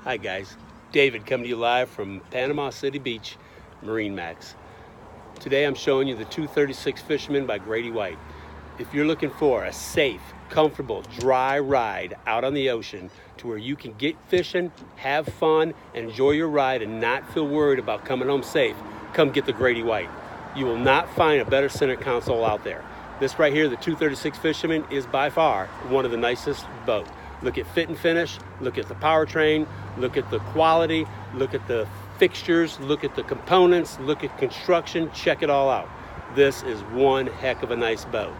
Hi guys, David coming to you live from Panama City Beach, MarineMax. Today I'm showing you the 236 Fisherman by Grady-White. If you're looking for a safe, comfortable, dry ride out on the ocean to where you can get fishing, have fun, enjoy your ride, and not feel worried about coming home safe, come get the Grady-White. You will not find a better center console out there. This right here, the 236 Fisherman, is by far one of the nicest boats. Look at fit and finish, look at the powertrain, look at the quality, look at the fixtures, look at the components, look at construction, check it all out. This is one heck of a nice boat.